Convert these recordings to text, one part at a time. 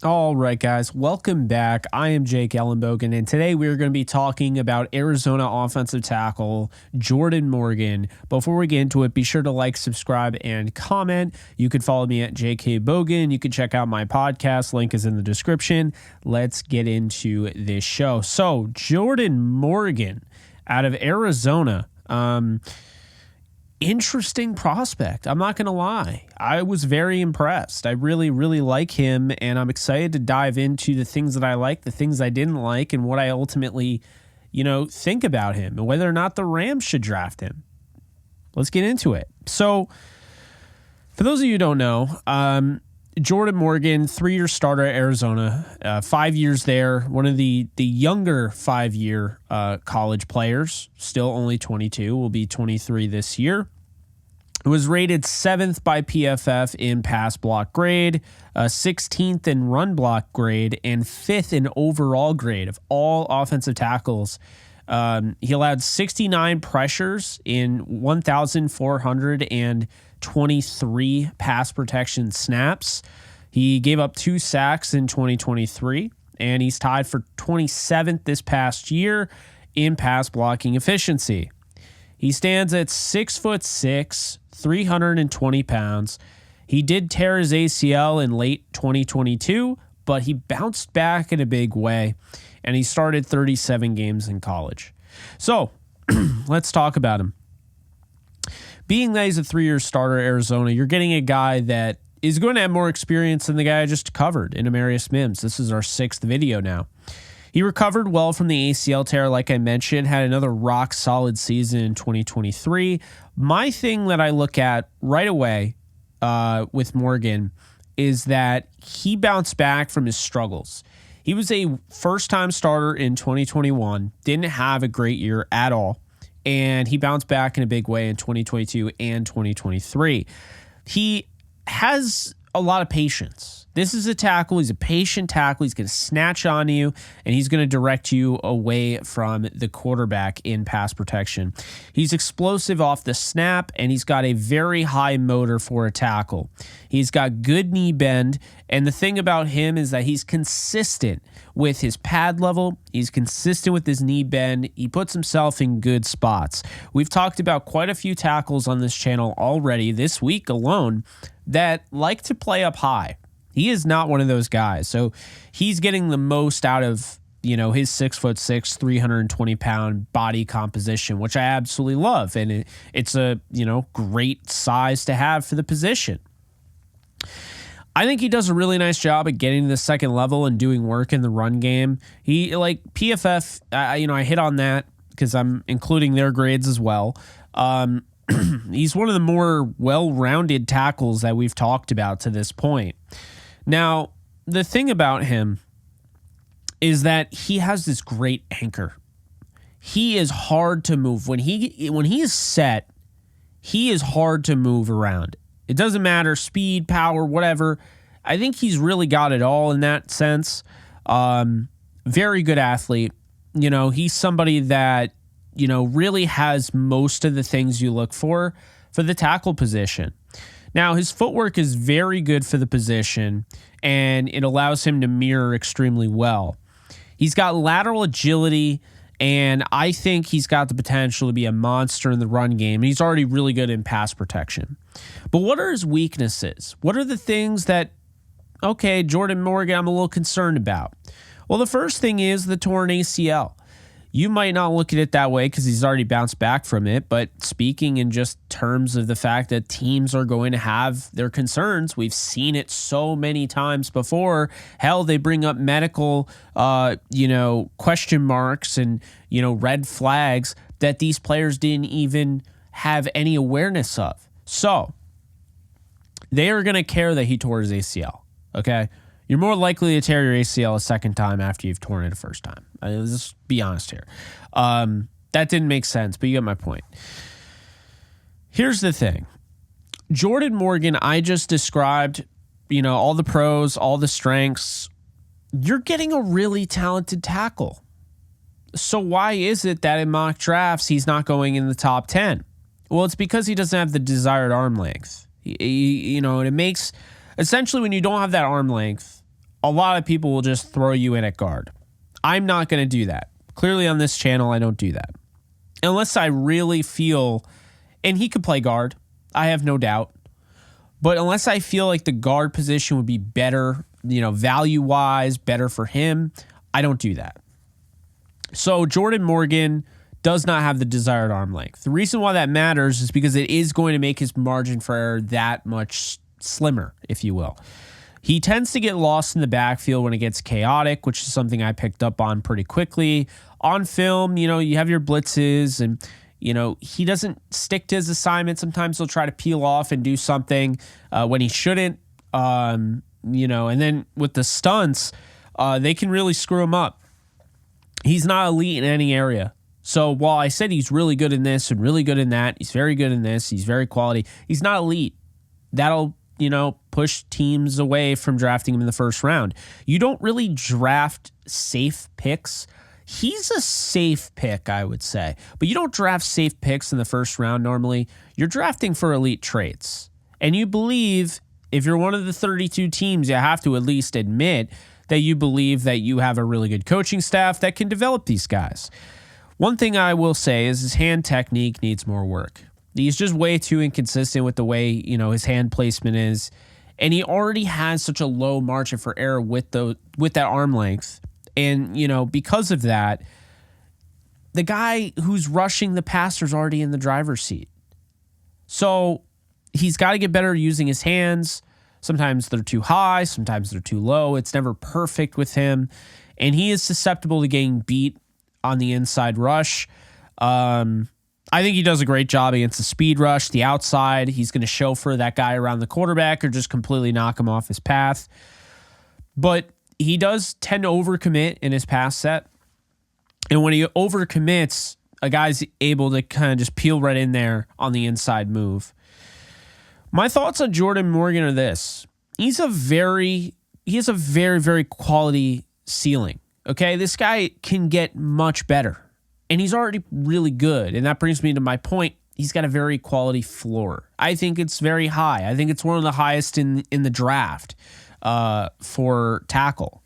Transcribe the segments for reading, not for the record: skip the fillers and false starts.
All right, guys, welcome back. I am Jake Ellenbogen, and today we're going to be talking about Arizona offensive tackle Jordan Morgan. Before we get into it, be sure to like, subscribe, and comment. You could follow me at JK Bogan. You can check out my podcast. Link is in the description. Let's get into this show. So, Jordan Morgan out of Arizona. Interesting prospect. I'm not going to lie. I was very impressed. I really, really like him, and I'm excited to dive into the things that I like, the things I didn't like, and what I ultimately, think about him and whether or not the Rams should draft him. Let's get into it. So, for those of you who don't know, Jordan Morgan, 3-year starter at Arizona, 5 years there, one of the younger 5-year college players, still only 22, will be 23 this year. It was rated 7th by PFF in pass block grade, 16th in run block grade, and 5th in overall grade of all offensive tackles. He allowed 69 pressures in 1,423 pass protection snaps. He gave up 2 sacks in 2023, and he's tied for 27th this past year in pass blocking efficiency. He stands at 6'6", 320 pounds. He did tear his ACL in late 2022, but he bounced back in a big way, and he started 37 games in college. So let's talk about him. Being that he's a 3-year starter at Arizona, you're getting a guy that is going to have more experience than the guy I just covered in Amarius Mims. This is our 6th video now. He recovered well from the ACL tear, like I mentioned, had another rock-solid season in 2023. My thing that I look at right away with Morgan is that he bounced back from his struggles. He was a first-time starter in 2021, didn't have a great year at all, and he bounced back in a big way in 2022 and 2023. He has a lot of patience. This is a tackle. He's a patient tackle. He's going to snatch on you, and he's going to direct you away from the quarterback in pass protection. He's explosive off the snap, and he's got a very high motor for a tackle. He's got good knee bend, and the thing about him is that he's consistent with his pad level. He's consistent with his knee bend. He puts himself in good spots. We've talked about quite a few tackles on this channel already this week alone that like to play up high. He is not one of those guys. So he's getting the most out of, his 6'6", 320-pound body composition, which I absolutely love. And it's a, great size to have for the position. I think he does a really nice job at getting to the second level and doing work in the run game. He, like PFF, I hit on that because I'm including their grades as well. He's one of the more well-rounded tackles that we've talked about to this point. Now, the thing about him is that he has this great anchor. He is hard to move. When he is set, he is hard to move around. It doesn't matter, speed, power, whatever. I think he's really got it all in that sense. Very good athlete. He's somebody that, really has most of the things you look for the tackle position. Now, his footwork is very good for the position, and it allows him to mirror extremely well. He's got lateral agility, and I think he's got the potential to be a monster in the run game. He's already really good in pass protection. But what are his weaknesses? What are the things that, Jordan Morgan, I'm a little concerned about? Well, the first thing is the torn ACL. You might not look at it that way because he's already bounced back from it, but speaking in just terms of the fact that teams are going to have their concerns, we've seen it so many times before. Hell, they bring up medical, question marks and, red flags that these players didn't even have any awareness of. So they are going to care that he tore his ACL, okay? You're more likely to tear your ACL a second time after you've torn it a first time. Let's just be honest here. That didn't make sense, but you get my point. Here's the thing. Jordan Morgan, I just described, all the pros, all the strengths. You're getting a really talented tackle. So why is it that in mock drafts he's not going in the top 10? Well, it's because he doesn't have the desired arm length. And it makes... Essentially, when you don't have that arm length, a lot of people will just throw you in at guard. I'm not going to do that. Clearly on this channel, I don't do that. Unless I really feel, and he could play guard, I have no doubt. But unless I feel like the guard position would be better, value-wise, better for him, I don't do that. So Jordan Morgan does not have the desired arm length. The reason why that matters is because it is going to make his margin for error that much slimmer, if you will. He tends to get lost in the backfield when it gets chaotic, which is something I picked up on pretty quickly. On film, you have your blitzes and, he doesn't stick to his assignment. Sometimes he'll try to peel off and do something when he shouldn't, and then with the stunts, they can really screw him up. He's not elite in any area. So while I said he's really good in this and really good in that, he's very good in this, he's very quality, he's not elite. That'll, push teams away from drafting him in the first round. You don't really draft safe picks. He's a safe pick, I would say. But you don't draft safe picks in the first round normally. You're drafting for elite traits. And you believe, if you're one of the 32 teams, you have to at least admit that you believe that you have a really good coaching staff that can develop these guys. One thing I will say is his hand technique needs more work. He's just way too inconsistent with the way, his hand placement is. And he already has such a low margin for error with that arm length. And, because of that, the guy who's rushing the passer is already in the driver's seat. So he's got to get better at using his hands. Sometimes they're too high. Sometimes they're too low. It's never perfect with him. And he is susceptible to getting beat on the inside rush. I think he does a great job against the speed rush. The outside, he's going to chauffeur that guy around the quarterback or just completely knock him off his path. But he does tend to overcommit in his pass set. And when he overcommits, a guy's able to kind of just peel right in there on the inside move. My thoughts on Jordan Morgan are this. He has a very, very quality ceiling. Okay, this guy can get much better. And he's already really good. And that brings me to my point. He's got a very quality floor. I think it's very high. I think it's one of the highest in the draft for tackle.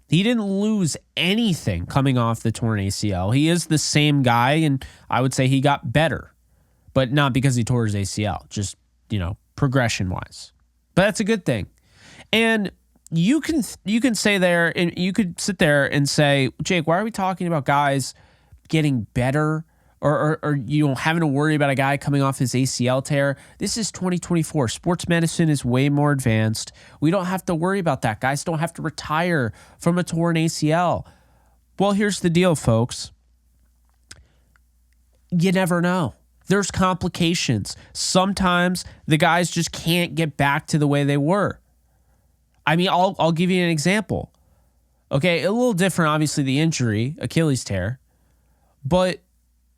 He didn't lose anything coming off the torn ACL. He is the same guy, and I would say he got better. But not because he tore his ACL, just, progression-wise. But that's a good thing. And you can say there, and you could sit there and say, Jake, why are we talking about guys getting better or having to worry about a guy coming off his ACL tear? This is 2024. Sports medicine is way more advanced. We don't have to worry about that. Guys don't have to retire from a torn ACL. Well, here's the deal, folks. You never know. There's complications. Sometimes the guys just can't get back to the way they were. I mean, I'll give you an example. Okay, a little different, obviously, the injury, Achilles tear. But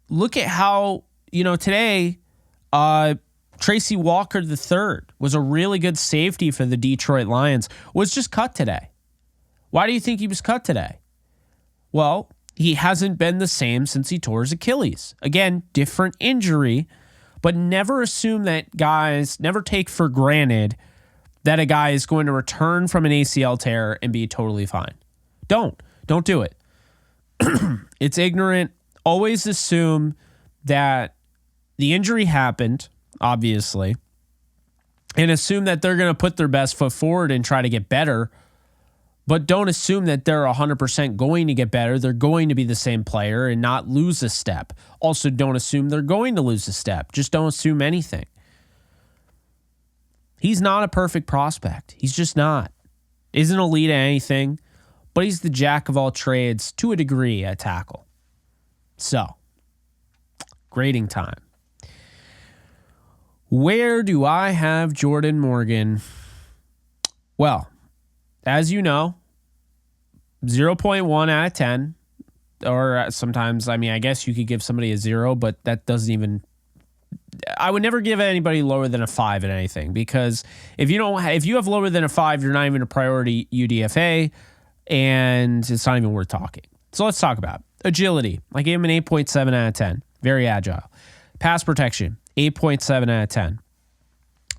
look at how, today, Tracy Walker III was a really good safety for the Detroit Lions, was just cut today. Why do you think he was cut today? Well, he hasn't been the same since he tore his Achilles. Again, different injury, but never assume that never take for granted that a guy is going to return from an ACL tear and be totally fine. Don't do it. It's ignorant. Always assume that the injury happened, obviously, and assume that they're going to put their best foot forward and try to get better, but don't assume that they're 100% going to get better. They're going to be the same player and not lose a step. Also, don't assume they're going to lose a step. Just don't assume anything. He's not a perfect prospect. He's just not. Isn't elite at anything, but he's the jack of all trades to a degree at tackle. So, grading time. Where do I have Jordan Morgan? Well, as you know, 0.1 out of 10. Or sometimes, I guess you could give somebody a 0, but that doesn't even... I would never give anybody lower than a 5 in anything, because if you have lower than a 5, you're not even a priority UDFA, and it's not even worth talking. So let's talk about it. Agility. I gave him an 8.7 out of 10. Very agile. Pass protection, 8.7 out of 10.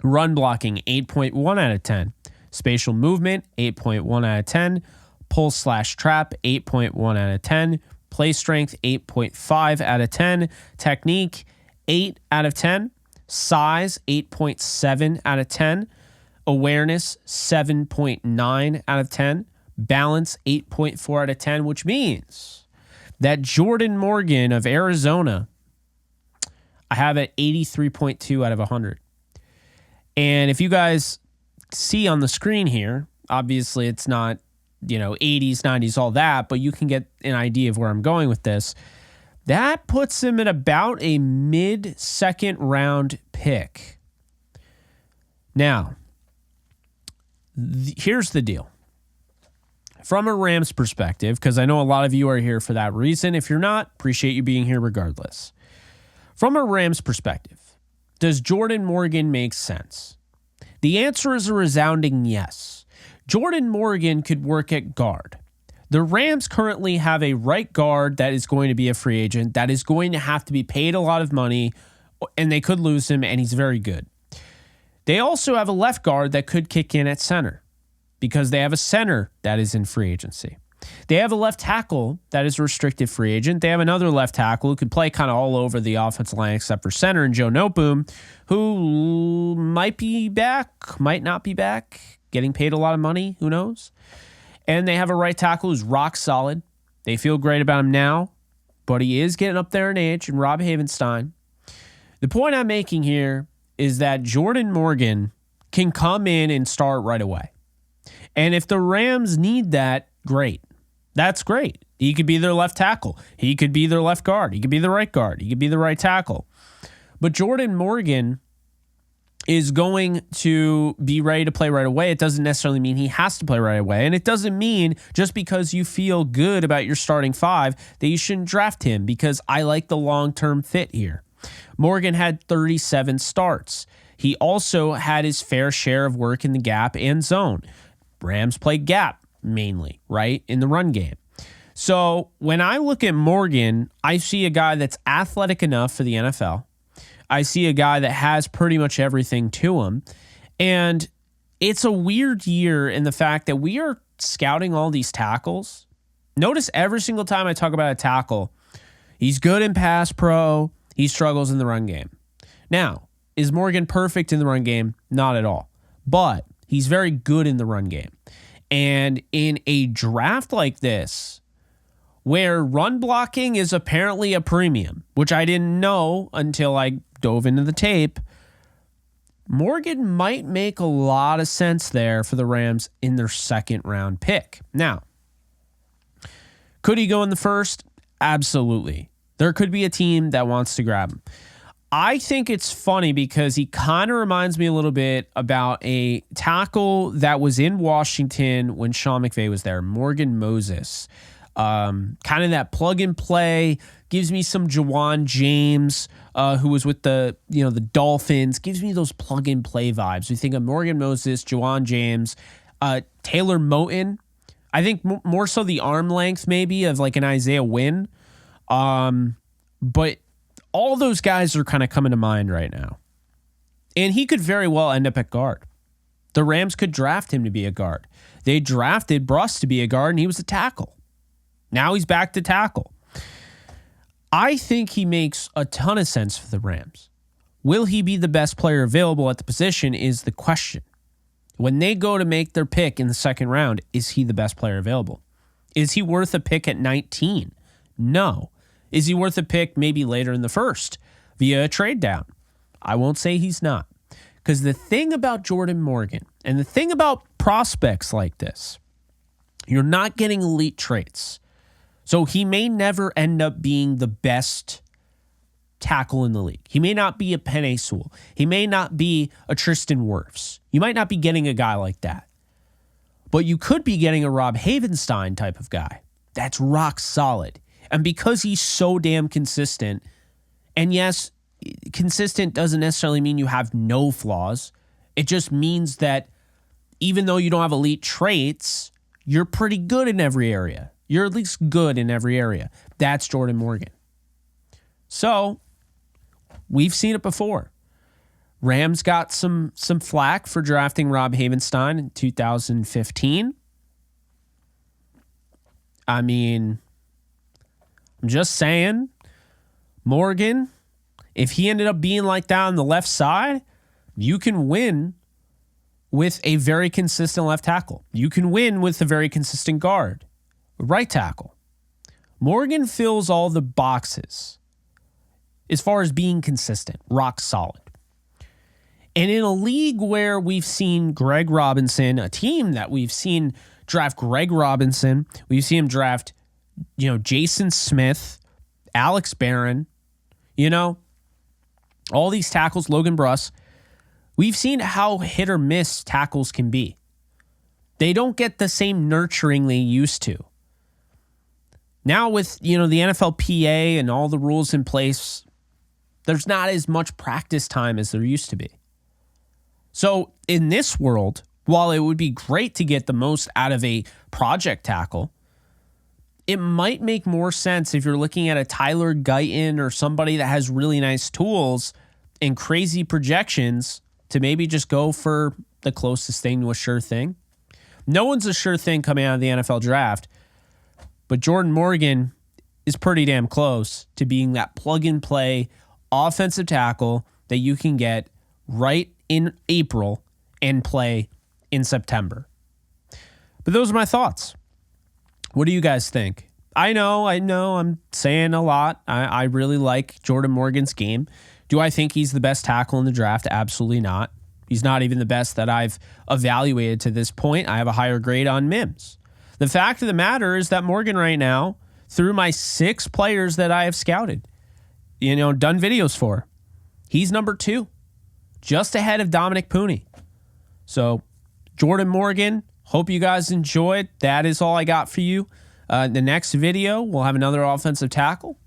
Run blocking, 8.1 out of 10. Spatial movement, 8.1 out of 10. Pull/trap, 8.1 out of 10. Play strength, 8.5 out of 10. Technique, 8 out of 10. Size, 8.7 out of 10. Awareness, 7.9 out of 10. Balance, 8.4 out of 10, which means that Jordan Morgan of Arizona, I have at 83.2 out of 100. And if you guys see on the screen here, obviously it's not, 80s, 90s, all that, but you can get an idea of where I'm going with this. That puts him at about a mid-second round pick. Now, here's the deal. From a Rams perspective, because I know a lot of you are here for that reason. If you're not, appreciate you being here regardless. From a Rams perspective, does Jordan Morgan make sense? The answer is a resounding yes. Jordan Morgan could work at guard. The Rams currently have a right guard that is going to be a free agent, that is going to have to be paid a lot of money, and they could lose him, and he's very good. They also have a left guard that could kick in at center because they have a center that is in free agency. They have a left tackle that is a restricted free agent. They have another left tackle who could play kind of all over the offensive line except for center, and Joe Noteboom, who might be back, might not be back, getting paid a lot of money, who knows? And they have a right tackle who's rock solid. They feel great about him now, but he is getting up there in age, and Rob Havenstein. The point I'm making here is that Jordan Morgan can come in and start right away. And if the Rams need that, great. That's great. He could be their left tackle. He could be their left guard. He could be the right guard. He could be the right tackle. But Jordan Morgan is going to be ready to play right away. It doesn't necessarily mean he has to play right away. And it doesn't mean just because you feel good about your starting five that you shouldn't draft him, because I like the long-term fit here. Morgan had 37 starts. He also had his fair share of work in the gap and zone. Rams play gap mainly, right, in the run game. So when I look at Morgan, I see a guy that's athletic enough for the NFL. I see a guy that has pretty much everything to him. And it's a weird year in the fact that we are scouting all these tackles. Notice every single time I talk about a tackle, he's good in pass pro, he struggles in the run game. Now, is Morgan perfect in the run game? Not at all. But he's very good in the run game. And in a draft like this, where run blocking is apparently a premium, which I didn't know until I dove into the tape, Morgan might make a lot of sense there for the Rams in their second round pick. Now, could he go in the first? Absolutely. There could be a team that wants to grab him. I think it's funny because he kind of reminds me a little bit about a tackle that was in Washington when Sean McVay was there, Morgan Moses. Kind of that plug and play, gives me some Jawan James, who was with the Dolphins, gives me those plug and play vibes. We think of Morgan Moses, Jawan James, Taylor Moton. I think more so the arm length maybe of like an Isaiah Wynn. But all those guys are kind of coming to mind right now. And he could very well end up at guard. The Rams could draft him to be a guard. They drafted Bruss to be a guard, and he was a tackle. Now he's back to tackle. I think he makes a ton of sense for the Rams. Will he be the best player available at the position is the question. When they go to make their pick in the second round, is he the best player available? Is he worth a pick at 19? No. Is he worth a pick maybe later in the first via a trade down? I won't say he's not. Because the thing about Jordan Morgan and the thing about prospects like this, you're not getting elite traits. So he may never end up being the best tackle in the league. He may not be a Penei Sewell. He may not be a Tristan Wirfs. You might not be getting a guy like that. But you could be getting a Rob Havenstein type of guy that's rock solid. And because he's so damn consistent, and yes, consistent doesn't necessarily mean you have no flaws. It just means that even though you don't have elite traits, you're pretty good in every area. You're at least good in every area. That's Jordan Morgan. So, we've seen it before. Rams got some flack for drafting Rob Havenstein in 2015. I mean, I'm just saying, Morgan, if he ended up being like that on the left side, you can win with a very consistent left tackle. You can win with a very consistent guard, right tackle. Morgan fills all the boxes as far as being consistent, rock solid. And in a league where we've seen Greg Robinson, a team that we've seen draft Greg Robinson, we've seen him draft, Jason Smith, Alex Barron, all these tackles, Logan Bruss, we've seen how hit or miss tackles can be. They don't get the same nurturing they used to. Now with, the NFLPA and all the rules in place, there's not as much practice time as there used to be. So in this world, while it would be great to get the most out of a project tackle, it might make more sense if you're looking at a Tyler Guyton or somebody that has really nice tools and crazy projections to maybe just go for the closest thing to a sure thing. No one's a sure thing coming out of the NFL draft, but Jordan Morgan is pretty damn close to being that plug-and-play offensive tackle that you can get right in April and play in September. But those are my thoughts. What do you guys think? I know I'm saying a lot. I really like Jordan Morgan's game. Do I think he's the best tackle in the draft? Absolutely not. He's not even the best that I've evaluated to this point. I have a higher grade on Mims. The fact of the matter is that Morgan right now, through my 6 players that I have scouted, done videos for, he's number 2, just ahead of Dominic Pooney. So Jordan Morgan, hope you guys enjoyed. That is all I got for you. The next video, we'll have another offensive tackle.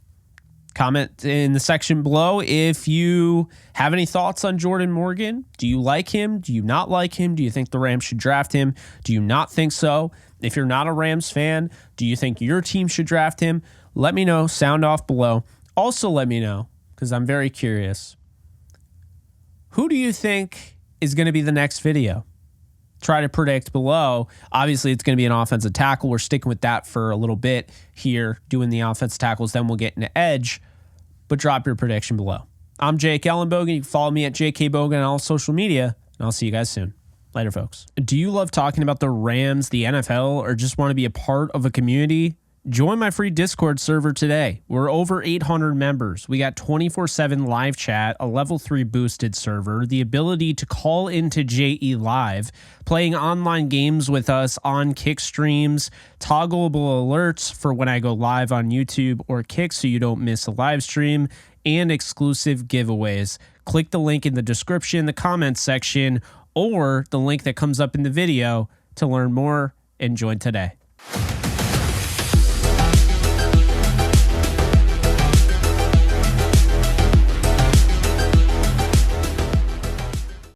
Comment in the section below if you have any thoughts on Jordan Morgan. Do you like him? Do you not like him? Do you think the Rams should draft him? Do you not think so? If you're not a Rams fan, do you think your team should draft him? Let me know. Sound off below. Also let me know, because I'm very curious, who do you think is going to be the next video? Try to predict below. Obviously, it's going to be an offensive tackle. We're sticking with that for a little bit here, doing the offensive tackles. Then we'll get into edge, but drop your prediction below. I'm Jake Ellenbogen. You can follow me at JKBogen on all social media, and I'll see you guys soon. Later, folks. Do you love talking about the Rams, the NFL, or just want to be a part of a community? Join my free Discord server today. We're over 800 members. We got 24/7 live chat, a level 3 boosted server, the ability to call into JE Live, playing online games with us on Kick streams, toggleable alerts for when I go live on YouTube or Kick so you don't miss a live stream, and exclusive giveaways. Click the link in the description, the comments section, or the link that comes up in the video to learn more and join today.